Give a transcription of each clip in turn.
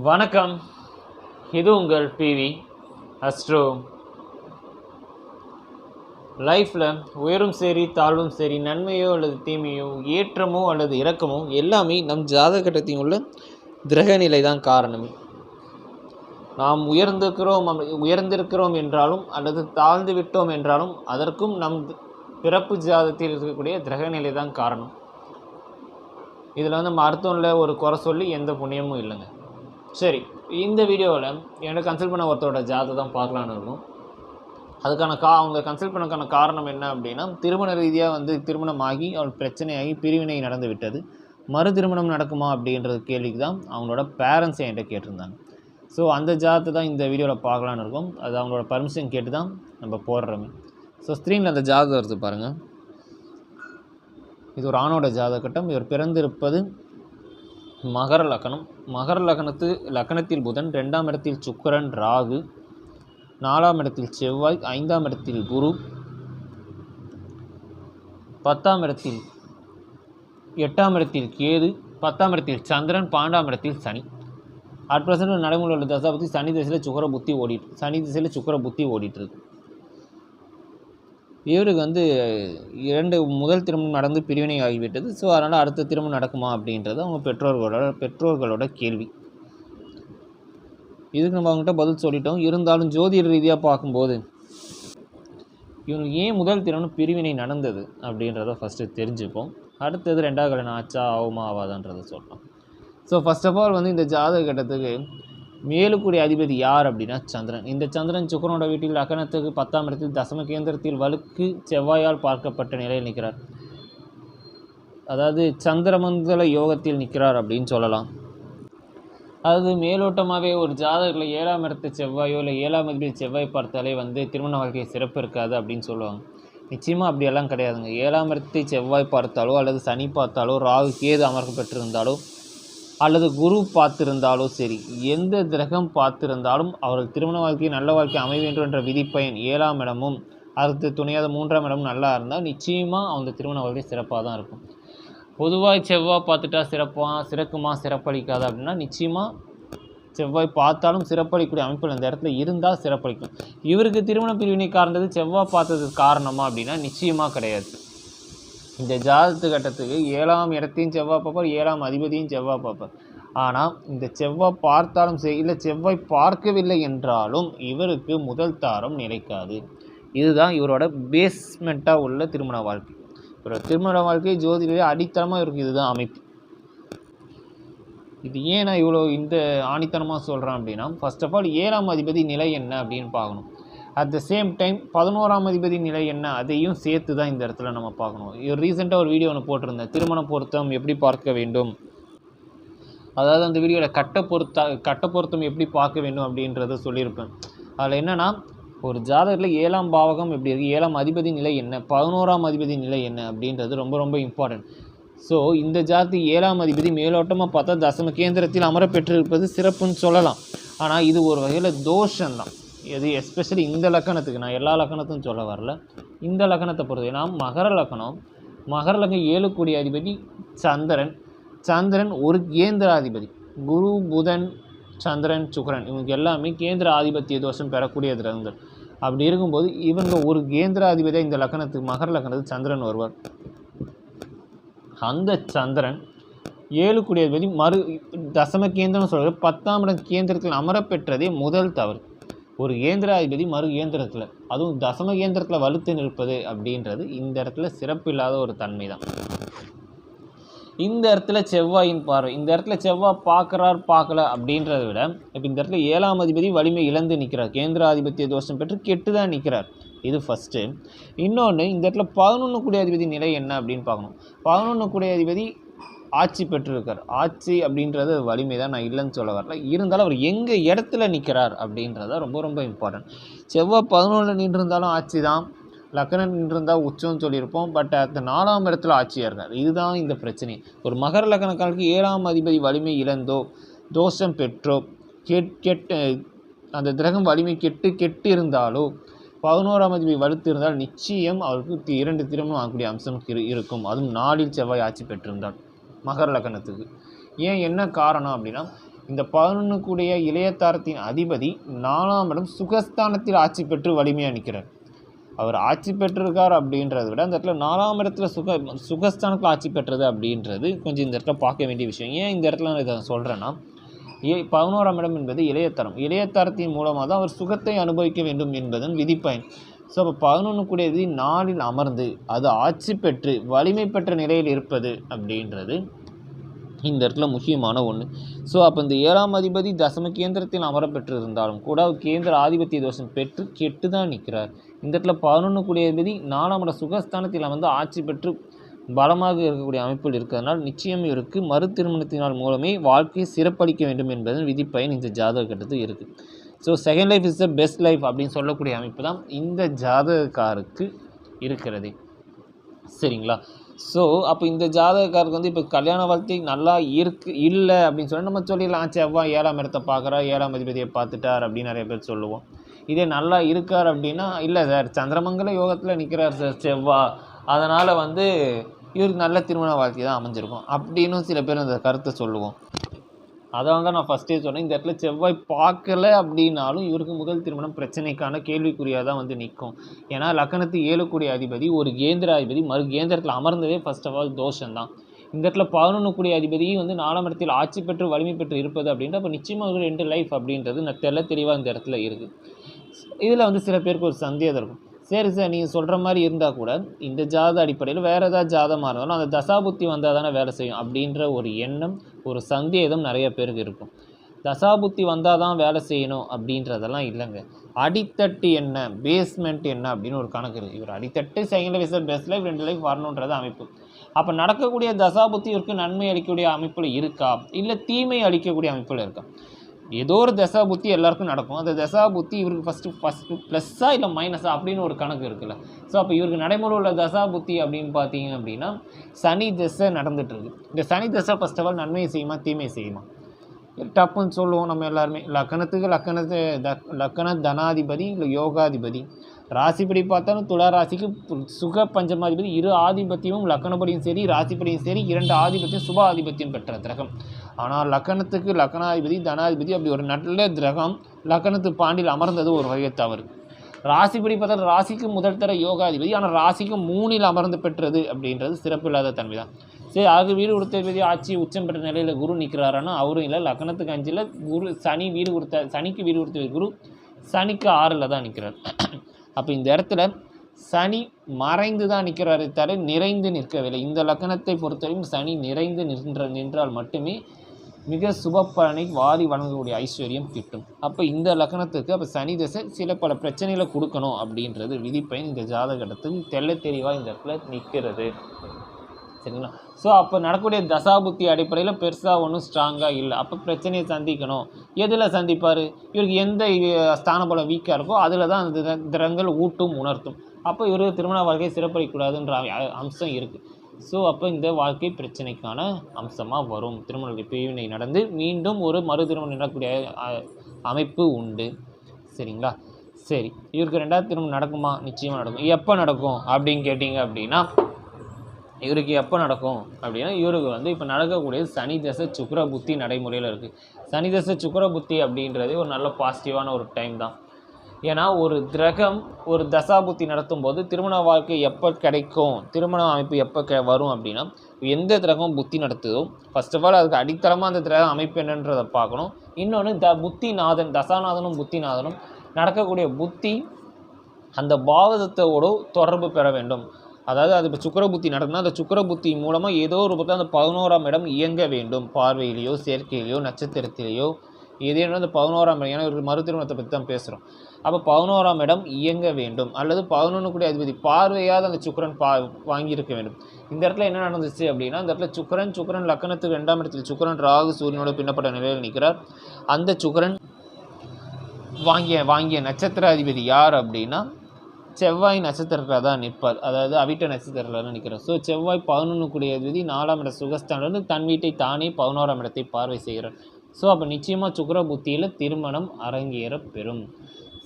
வணக்கம். இது உங்கள் பிவி அஸ்ட்ரோ. லைஃப்பில் உயரும் சரி தாழ்வும் சரி, நன்மையோ அல்லது தீமையோ, ஏற்றமோ அல்லது இறக்கமோ எல்லாமே நம் ஜாதகத்தில் உள்ள கிரகநிலை தான் காரணம். நாம் உயர்ந்திருக்கிறோம் என்றாலும் அல்லது தாழ்ந்து விட்டோம் என்றாலும் அதற்கும் நம் பிறப்பு ஜாதகத்தில் இருக்கக்கூடிய கிரகநிலை தான் காரணம். இதில் நம்ம அர்த்தம்ல ஒரு குறை சொல்லி எந்த புண்ணியமும் இல்லைங்க. சரி, இந்த வீடியோவில் எனக்கு கன்சல்ட் பண்ண ஒருத்தரோட ஜாதகம் பார்க்கலான்னு இருக்கும். அதுக்கான அவங்க கன்சல்ட் பண்ணக்கான காரணம் என்ன அப்படின்னா, திருமண ரீதியாக திருமணமாகி அவள் பிரச்சனையாகி பிரிவினை நடந்து விட்டது. மறு திருமணம் நடக்குமா அப்படின்றது கேள்விக்கு தான் அவங்களோட பேரண்ட்ஸ் என்கிட்ட கேட்டிருந்தாங்க. ஸோ அந்த ஜாதகத்தை தான் இந்த வீடியோவில் பார்க்கலான்னு இருக்கும். அது அவங்களோட பர்மிஷன் கேட்டு தான் நம்ம போடுறோமே. ஸோ ஸ்க்ரீனில் அந்த ஜாதகம் வருது பாருங்கள். இது ஒரு ஆணோட ஜாதகட்டம். இவர் பிறந்திருப்பது மகர லக்னம். மகர லக்னத்தில் புதன், 2ஆம் இடத்தில் சுக்கிரன், ராகு, 4ஆம் இடத்தில் செவ்வாய், 5ஆம் இடத்தில் குரு, 10ஆம் இடத்தில் 8ஆம் இடத்தில் கேது, 10ஆம் இடத்தில் சந்திரன், 12ஆம் இடத்தில் சனி. அட் பிரசன்ட் நடைமுறை உள்ள தசாபதி சனி திசையில் சுக்கிர புத்தி ஓடிட்டுருக்கு. இவருக்கு 2 முதல் திருமணம் நடந்து பிரிவினை ஆகிவிட்டது. ஸோ அதனால் அடுத்த திருமணம் நடக்குமா அப்படின்றது அவங்க பெற்றோர்களோட கேள்வி. இதுக்கு நம்ம அவங்ககிட்ட பதில் சொல்லிட்டோம். இருந்தாலும் ஜோதிட ரீதியாக பார்க்கும்போது இவங்களுக்கு ஏன் முதல் திருமணம் பிரிவினை நடந்தது அப்படின்றத ஃபஸ்ட்டு தெரிஞ்சுப்போம். அடுத்தது 2ஆவது கல்யாணம் ஆச்சா ஆகுமா ஆகாதான்றதை சொல்லலாம். ஸோ ஃபர்ஸ்ட் ஆஃப் ஆல் இந்த ஜாதக கட்டத்துக்கு மேலுக்குடைய அதிபதி யார் அப்படின்னா சந்திரன். இந்த சந்திரன் சுக்கிரனோட வீட்டில் லக்னத்துக்கு 10ஆம் இடத்தில் தசம கேந்திரத்தில் வலுக்கு செவ்வாயால் பார்க்கப்பட்ட நிலையில் நிற்கிறார். அதாவது சந்திரமண்டல யோகத்தில் நிற்கிறார் அப்படின்னு சொல்லலாம். அதாவது மேலோட்டமாகவே ஒரு ஜாதகத்தில் 7ஆம் இடத்து செவ்வாயோ இல்லை 7ஆம் அதிபதி செவ்வாய் பார்த்தாலே திருமண வாழ்க்கை சிறப்பு இருக்காது அப்படின்னு சொல்லுவாங்க. நிச்சயமாக அப்படியெல்லாம் கிடையாதுங்க. 7ஆம் இடத்தை செவ்வாய் பார்த்தாலோ அல்லது சனி பார்த்தாலோ, ராகு கேது அமர்க்கப்பட்டிருந்தாலோ அல்லது குரு பார்த்திருந்தாலோ சரி, எந்த கிரகம் பார்த்திருந்தாலும் அவர்கள் திருமண வாழ்க்கை நல்ல வாழ்க்கை அமைய வேண்டும் என்ற விதிப்பயன் 7ஆம் இடமும் அடுத்து துணையாத 3ஆம் இடமும் நல்லா இருந்தால் நிச்சயமாக அவங்க திருமண வாழ்க்கை சிறப்பாக தான் இருக்கும். பொதுவாக செவ்வாய் பார்த்துட்டா சிறக்குமா சிறப்பளிக்காது அப்படின்னா, நிச்சயமாக செவ்வாய் பார்த்தாலும் சிறப்பளிக்கக்கூடிய அமைப்பில் இந்த இடத்துல இருந்தால் சிறப்பளிக்கும். இவருக்கு திருமண பிரிவினை காரணது செவ்வாய் பார்த்ததுக்கு காரணமா அப்படின்னா நிச்சயமாக கிடையாது. இந்த ஜாதகத்து கட்டத்துக்கு 7ஆம் இடத்தையும் செவ்வாய் பார்ப்பார், 7ஆம் அதிபதியும் செவ்வாய் பார்ப்பார். ஆனால் இந்த செவ்வாய் பார்த்தாலும் சரி, இல்லை செவ்வாய் பார்க்கவில்லை என்றாலும் இவருக்கு முதல் தாரம் நிலைக்காது. இதுதான் இவரோட பேஸ்மெண்ட்டாக உள்ள திருமண வாழ்க்கை. இவரோட திருமண வாழ்க்கை ஜோதிடரே அடித்தளமாக இவருக்கு இதுதான் அமைப்பு. இது ஏன் நான் இவ்வளோ இந்த ஆணித்தனமாக சொல்கிறேன் அப்படின்னா, ஃபர்ஸ்ட் ஆஃப் ஆல் 7ஆம் அதிபதி நிலை என்ன அப்படின்னு பார்க்கணும். அட் த சேம் டைம் 11ஆம் அதிபதி நிலை என்ன அதையும் சேர்த்து தான் இந்த இடத்துல நம்ம பார்க்கணும். ரீசெண்டாக ஒரு வீடியோ ஒன்று போட்டிருந்தேன், திருமண பொருத்தம் எப்படி பார்க்க வேண்டும். அதாவது அந்த வீடியோவில் கட்ட பொருத்தம் எப்படி பார்க்க வேண்டும் அப்படின்றத சொல்லியிருப்பேன். அதில் என்னென்னா, ஒரு ஜாதகத்தில் 7ஆம் பாவகம் எப்படி இருக்குது, 7ஆம் அதிபதி நிலை என்ன, 11ஆம் அதிபதி நிலை என்ன அப்படின்றது ரொம்ப ரொம்ப இம்பார்ட்டன்ட். ஸோ இந்த ஜாதகத்துக்கு 7ஆம் அதிபதி மேலோட்டமாக பார்த்தா தசம கேந்திரத்தில் அமர பெற்றிருப்பது சிறப்புன்னு சொல்லலாம். ஆனால் இது ஒரு வகையில் தோஷம்தான். இது எஸ்பெஷலி இந்த லக்கணத்துக்கு, நான் எல்லா லக்கணத்தும் சொல்ல வரல, இந்த லக்கணத்தை பொறுத்து. ஏன்னா மகர லக்கணம் 7 கூடிய அதிபதி சந்திரன் ஒரு கேந்திராதிபதி. குரு புதன் சந்திரன் சுக்கிரன் இவங்க எல்லாமே கேந்திர ஆதிபத்திய தோஷம் பெறக்கூடிய கிரகங்கள். அப்படி இருக்கும்போது இவங்க ஒரு கேந்திராதிபதியாக இந்த லக்கணத்துக்கு மகர லக்கணத்துக்கு சந்திரன் வருவார். அந்த சந்திரன் 7 கூடிய அதிபதி தசம கேந்திரம் சொல்கிறது 10ஆம் இடம் கேந்திரத்தில் அமரப்பெற்றதே முதல் தவறு. ஒரு கேந்திராதிபதி மறு கேந்திரத்தில், அதுவும் தசம கேந்திரத்தில் வலுத்து நிற்பது அப்படின்றது இந்த இடத்துல சிறப்பில்லாத ஒரு தன்மை தான். இந்த இடத்துல செவ்வாயின் பார்வை, இந்த இடத்துல செவ்வாய் பார்க்கல அப்படின்றத விட இப்போ இந்த இடத்துல 7ஆம் அதிபதி வலிமை இழந்து நிற்கிறார், கேந்திராதிபத்திய தோஷம் பெற்று கெட்டு தான் நிற்கிறார். இது ஃபஸ்ட்டு. இன்னொன்று, இந்த இடத்துல 11 கூடிய அதிபதி நிலை என்ன அப்படின்னு பார்க்கணும். 11 கூடிய அதிபதி ஆட்சி பெற்றிருக்கார். ஆட்சி அப்படின்றது வலிமை தான், நான் இல்லைன்னு சொல்ல வரல. இருந்தாலும் அவர் எங்கே இடத்துல நிற்கிறார் அப்படின்றத ரொம்ப ரொம்ப இம்பார்ட்டன்ட். செவ்வாய் 11 நின்றிருந்தாலும் ஆட்சி தான், லக்னம் நின்றிருந்தால் உச்சம்னு சொல்லியிருப்போம். பட் அந்த 4ஆம் இடத்துல ஆட்சியாக இருக்கார். இதுதான் இந்த பிரச்சனை. ஒரு மகர லக்னக்காரருக்கு 7ஆம் அதிபதி வலிமை இழந்தோ தோஷம் பெற்றோ அந்த கிரகம் வலிமை கெட்டு இருந்தாலோ 11ஆம் அதிபதி வலுத்து இருந்தால் நிச்சயம் அவருக்கு 2 திருமணம் ஆகக்கூடிய அம்சம் இருக்கும். அதுவும் 4இல் செவ்வாய் ஆட்சி பெற்றிருந்தால் மகர லக்னத்துக்கு. ஏன் என்ன காரணம் அப்படின்னா, இந்த 11 கூடிய இளையத்தாரத்தின் அதிபதி 4ஆம் இடம் சுகஸ்தானத்தில் ஆட்சி பெற்று வலிமையாக நிற்கிறார். அவர் ஆட்சி பெற்றிருக்கார் அப்படின்றத விட அந்த இடத்துல 4ஆம் இடத்துல சுகஸ்தானத்தில் ஆட்சி பெற்றது அப்படின்றது கொஞ்சம் இந்த இடத்துல பார்க்க வேண்டிய விஷயம். ஏன் இந்த இடத்துல நான் இதை சொல்கிறேன்னா, 11ஆம் இடம் என்பது இளையத்தரம். இளையத்தரத்தின் மூலமாக தான் அவர் சுகத்தை அனுபவிக்க வேண்டும் என்பதன் விதிப்பயன். ஸோ அப்போ 11 கூடியது 4இல் அமர்ந்து அது ஆட்சி பெற்று வலிமை பெற்ற நிலையில் இருப்பது அப்படின்றது இந்த இடத்துல முக்கியமான ஒன்று. ஸோ அப்போ இந்த 7ஆம் அதிபதி தசம கேந்திரத்தில் அமர பெற்று இருந்தாலும் கூட அவர் கேந்திர ஆதிபத்திய தோஷம் பெற்று கெட்டு தான் நிற்கிறார். இந்த இடத்துல 11 கூடிய அதிபதி 4ஆம் இட சுகஸ்தானத்தில் வந்து ஆட்சி பெற்று பலமாக இருக்கக்கூடிய அமைப்பில் இருக்கிறதுனால் நிச்சயம் இவருக்கு மறு திருமணத்தினால் மூலமே வாழ்க்கையை சிறப்பளிக்க வேண்டும் என்பதன் விதிப்பயன் இந்த ஜாதக கட்டத்தில் இருக்குது. So second life is the best life அப்படின்னு சொல்லக்கூடிய அமைப்பு தான் இந்த ஜாதகக்காருக்கு இருக்கிறது. சரிங்களா? ஸோ அப்போ இந்த ஜாதகக்காருக்கு வந்து இப்போ கல்யாண வாழ்க்கை நல்லா இல்லை அப்படின்னு சொல்லி நம்ம சொல்லிடலாம். செவ்வாய் 7ஆம் இடத்தை பார்க்குறா, 7ஆம் அதிபதியை பார்த்துட்டார் அப்படின்னு நிறைய பேர் சொல்லுவோம். இதே நல்லா இருக்கார் அப்படின்னா, இல்லை சார் சந்திரமங்கல யோகத்தில் நிற்கிறார் சார் செவ்வாய், அதனால் வந்து இவருக்கு நல்ல திருமண வாழ்க்கை தான் அமைஞ்சிருக்கும் அப்படின்னு சில பேர் அந்த கருத்தை சொல்லுவோம். அதனால தான் நான் ஃபஸ்ட்டே சொன்னேன், இந்த இடத்துல செவ்வாய் பார்க்கல அப்படின்னாலும் இவருக்கு முதல் திருமணம் பிரச்சனைக்கான கேள்விக்குறியாக தான் வந்து நிற்கும். ஏன்னா லக்னத்து 7 கூடிய அதிபதி ஒரு கேந்திராதிபதி மறு கேந்திரத்தில் அமர்ந்ததே ஃபர்ஸ்ட் ஆஃப் ஆல் தோஷம்தான். இந்த இடத்துல 11 கூடிய அதிபதி வந்து 4ஆம் இடத்தில் ஆட்சி பெற்று வலிமை பெற்று இருப்பது அப்படின்ற அப்போ நிச்சயமாக ஒரு 2 லைஃப் அப்படின்றது நான் தெளிவாக இந்த இடத்துல இருக்குது. இதில் வந்து சில பேருக்கு ஒரு சந்தேகம் இருக்கும், சரி சார் நீங்கள் சொல்கிற மாதிரி இருந்தால் கூட இந்த ஜாத அடிப்படையில் வேறு ஏதாவது ஜாதமாக இருந்தாலும் அந்த தசாபுத்தி வந்தால் தானே வேலை செய்யும் அப்படின்ற ஒரு எண்ணம் ஒரு சந்தேகம் நிறைய பேருக்கு இருக்கும். தசாபுத்தி வந்தால் தான் வேலை செய்யணும் அப்படின்றதெல்லாம் இல்லைங்க. அடித்தட்டு என்ன, பேஸ்மெண்ட் என்ன அப்படின்னு ஒரு கணக்கு இருக்குது. இவர் அடித்தட்டு second life best life 2 life வரணுன்றது அமைப்பு. அப்போ நடக்கக்கூடிய தசாபுத்தி இவருக்கு நன்மை அளிக்கக்கூடிய அமைப்பில் இருக்கா, இல்லை தீமை அளிக்கக்கூடிய அமைப்பில் இருக்கா? ஏதோ ஒரு தசா புத்தி எல்லாருக்கும் நடக்கும். அந்த தசா புத்தி இவருக்கு ஃபஸ்ட்டு ப்ளஸ்ஸா இல்லை மைனஸா அப்படின்னு ஒரு கணக்கு இருக்குல்ல. ஸோ அப்போ இவருக்கு நடைமுறை உள்ள தசா புத்தி அப்படின்னு பார்த்தீங்க அப்படின்னா சனி தசை நடந்துகிட்ருக்கு. இந்த சனி தசை ஃபர்ஸ்ட் ஆஃப் ஆல் நன்மை செய்யுமா தீமை செய்யுமா? டப்புன்னு சொல்லுவோம் நம்ம எல்லாருமே. லக்கண தனாதிபதி இல்லை யோகாதிபதி. ராசிப்படி பார்த்தாலும் துலா ராசிக்கு சுக பஞ்சமாதிபதி இரு ஆதிபத்தியமும் லக்கணப்படியும் சரி ராசிப்படியும் சரி 2 ஆதிபத்தியம் சுப ஆதிபத்தியம் பெற்ற கிரகம். ஆனால் லக்கணத்துக்கு லக்கணாதிபதி தனாதிபதி அப்படி ஒரு நல்ல கிரகம் லக்கணத்து பாண்டியில் அமர்ந்தது ஒரு வகை தவறு. ராசிப்படி பார்த்தால் ராசிக்கு முதல் தர யோகாதிபதி, ஆனால் ராசிக்கு 3இல் அமர்ந்து பெற்றது அப்படின்றது சிறப்பு இல்லாத தன்மை தான். சரி, அது வீடு கொடுத்த ஆட்சி உச்சம் பெற்ற நிலையில் குரு நிற்கிறாரான்னா அவரும் இல்லை. லக்கணத்துக்கு 5ல் குரு சனி வீடு கொடுத்த சனிக்கு வீடு கொடுத்த குரு சனிக்கு 6ல் தான் நிற்கிறார். அப்போ இந்த இடத்துல சனி மறைந்து தான் நிற்கிறாரே தவிர நிறைந்து நிற்கவில்லை. இந்த லக்கணத்தை பொறுத்தவரைக்கும் சனி நிறைந்து நின்றால் மட்டுமே மிக சுப பலனை வாரி வழங்கக்கூடிய ஐஸ்வர்யம் கிட்டும். அப்போ இந்த லக்கணத்துக்கு அப்போ சனி தசை சில பல பிரச்சனைகளை கொடுக்கணும் அப்படின்றது விதிப்பயன் இந்த ஜாதகத்துக்கு தெளிவாக இந்த இடத்துல நிற்கிறது. சரிங்களா? ஸோ அப்போ நடக்கக்கூடிய தசாபுத்தி அடிப்படையில் பெருசாக ஒன்றும் ஸ்ட்ராங்காக இல்லை. அப்போ பிரச்சனையை சந்திக்கணும். எதில் சந்திப்பார்? இவருக்கு எந்த ஸ்தான பலம் வீக்காக இருக்கோ அதில் தான் அந்த திறங்கள் ஊட்டும் உணர்த்தும். அப்போ இவருக்கு திருமண வாழ்க்கை சிறப்பளிக்கூடாதுன்ற அம்சம் இருக்குது. ஸோ அப்போ இந்த வாழ்க்கை பிரச்சனைக்கான அம்சமாக வரும். திருமண பிரிவினை நடந்து மீண்டும் ஒரு மறு திருமணம் நடக்கக்கூடிய அமைப்பு உண்டு. சரிங்களா? சரி, இவருக்கு 2வது திருமணம் நடக்குமா? நிச்சயமாக நடக்கும். எப்போ நடக்கும் அப்படின்னு கேட்டிங்க அப்படின்னா இவருக்கு எப்போ நடக்கும் அப்படின்னா இவருக்கு வந்து இப்போ நடக்கக்கூடிய சனி தசை சுக்கிர புத்தி நடைமுறையில் இருக்குது. சனி தசை சுக்கிர புத்தி அப்படின்றது ஒரு நல்ல பாசிட்டிவான ஒரு டைம் தான். ஏன்னா ஒரு கிரகம் ஒரு தசாபுத்தி நடத்தும் போது திருமண வாழ்க்கை எப்போ கிடைக்கும், திருமண அமைப்பு எப்போ வரும் அப்படின்னா எந்த கிரகம் புத்தி நடத்துதோ ஃபர்ஸ்ட் ஆஃப் ஆல் அதுக்கு அடித்தளமாக அந்த கிரக அமைப்பு என்னன்றதை பார்க்கணும். இன்னொன்று புத்திநாதன் தசாநாதனும் புத்திநாதனும் நடக்கக்கூடிய புத்தி அந்த பாவகத்தோடு தொடர்பு பெற வேண்டும். அதாவது அது இப்போ சுக்கிர புத்தி நடக்குதுன்னா அந்த சுக்கிர புத்தி மூலமாக ஏதோ ஒரு பக்கம் அந்த 11ஆம் இடம் இயங்க வேண்டும். பார்வையிலையோ சேர்க்கையிலையோ நட்சத்திரத்திலேயோ ஏதேனும் அந்த 11ஆம் இடம், ஏன்னா ஒரு மறு திருமணத்தை பற்றி தான் பேசுகிறோம். அப்போ 11ஆம் இடம் இயங்க வேண்டும் அல்லது 11 கூடிய அதிபதி பார்வையாவது அந்த சுக்கிரன் வாங்கியிருக்க வேண்டும். இந்த இடத்துல என்ன நடந்துச்சு அப்படின்னா இந்த இடத்துல சுக்கிரன் லக்கணத்துக்கு 2ஆம் இடத்துல சுக்கிரன் ராகு சூரியனோட பின்னப்பட்ட நிலையில் நிற்கிறார். அந்த சுக்கிரன் வாங்கிய நட்சத்திர அதிபதி யார் அப்படின்னா செவ்வாய் நட்சத்திரத்தில் தான் நிற்பார். அதாவது அவிட்ட நட்சத்திரத்தில் தான் நிற்கிறார். ஸோ செவ்வாய் 11 கூடிய அதிபதி 4ஆம் இட சுகஸ்தானிலிருந்து தன் வீட்டை தானே 11ஆம் இடத்தை பார்வை செய்கிறார். ஸோ அப்போ நிச்சயமாக சுக்கிர புத்தியில் திருமணம் அரங்கேற பெறும்.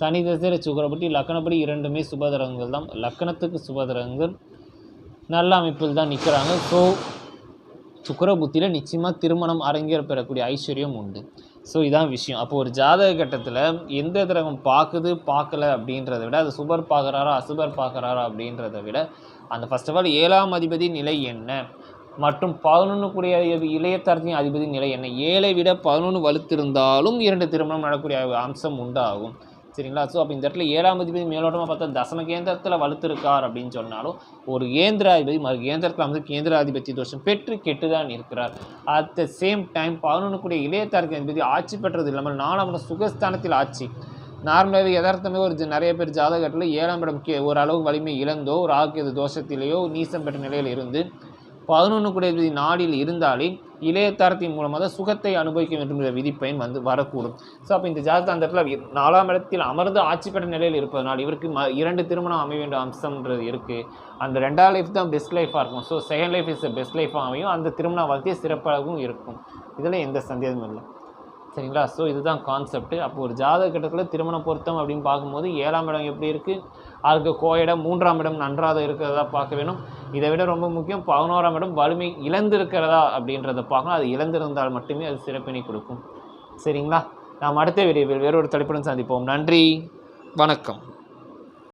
சனி தசையில் சுக்கிர புத்தி லக்கணப்படி 2மே சுபதரங்கள் தான். லக்கணத்துக்கு சுபதரங்கள் நல்ல அமைப்பில் தான் நிற்கிறாங்க. ஸோ சுக்கிர புத்தியில் நிச்சயமாக திருமணம் அரங்கேற பெறக்கூடிய ஐஸ்வர்யம் உண்டு. ஸோ இதான் விஷயம். அப்போ ஒரு ஜாதக கட்டத்தில் எந்த கிரகம் பார்க்குது பார்க்கல அப்படின்றத விட அது சுபர் பார்க்குறாரா அசுபர் பார்க்குறாரா அப்படின்றத விட அந்த ஃபர்ஸ்ட் ஆஃப் ஆல் 7ஆம் அதிபதி நிலை என்ன மற்றும் 11 கூடிய இளையத்தரத்தின் அதிபதி நிலை என்ன, 7ஐ விட 11 வலுத்திருந்தாலும் 2 திருமணம் நடக்கக்கூடிய அம்சம் உண்டாகும். சரிங்களா? ஸோ அப்போ இந்த இடத்துல 7ஆம் அதிபதி மேலோட்டமாக பார்த்தா தசம கேந்திரத்தில் வலுத்திருக்கார் அப்படின்னு சொன்னாலும் ஒரு கேந்திராதிபதி மறு கேந்திரத்தில் வந்து கேந்திராதிபதி தோஷம் பெற்று கெட்டு தான் இருக்கிறார். அட் த சேம் டைம் 11 கூடிய இளையத்தரத்தின் அதிபதி ஆட்சி பெற்றது இல்லாமல் 4ஆம் இடம் சுகஸ்தானத்தில் ஆட்சி. நார்மலாகவே யதார்த்தமே நிறைய பேர் ஜாதகத்தில் 7ஆம் இடம் ஓரளவு வலிமை இழந்தோ ஒரு ஆக்கியது தோஷத்திலேயோ நீசம் பெற்ற நிலையில் இருந்து 11 கூடிய நாடில் இருந்தாலே இளையத்தரத்தின் மூலமாக தான் சுகத்தை அனுபவிக்க வேண்டும் என்ற விதிப்பயன் வந்து வரக்கூடும். ஸோ அப்போ இந்த ஜாதகத்தை அந்த இடத்துல 4ஆம் இடத்தில் அமர்ந்து ஆட்சி பெற்ற நிலையில் இருப்பதனால் இவருக்கு 2 திருமணம் அமைய வேண்டிய அம்சம்ன்றது இருக்குது. அந்த 2ஆம் லைஃப் தான் பெஸ்ட் லைஃபாக இருக்கும். So second life is best லைஃபாக அமையும். அந்த திருமண வாழ்க்கையை சிறப்பாகவும் இருக்கும். இதில் எந்த சந்தேகமும் இல்லை. சரிங்களா? ஸோ இதுதான் கான்செப்ட். அப்போ ஒரு ஜாதக கட்டத்தில் திருமண பொருத்தம் அப்படின்னு பார்க்கும்போது 7ஆம் இடம் எப்படி இருக்குது, அதுக்கு கோயிடம் 3ஆம் இடம் நன்றாக இருக்கிறதா பார்க்க வேணும். இதை விட ரொம்ப முக்கியம் 11ஆம் இடம் வலிமை இழந்திருக்கிறதா அப்படின்றத பார்க்கணும். அது இழந்திருந்தால் மட்டுமே அது சிறப்பினை கொடுக்கும். சரிங்களா? நாம் அடுத்த வீடியோவில் வேறொரு தலைப்புடன் சந்திப்போம். நன்றி, வணக்கம்.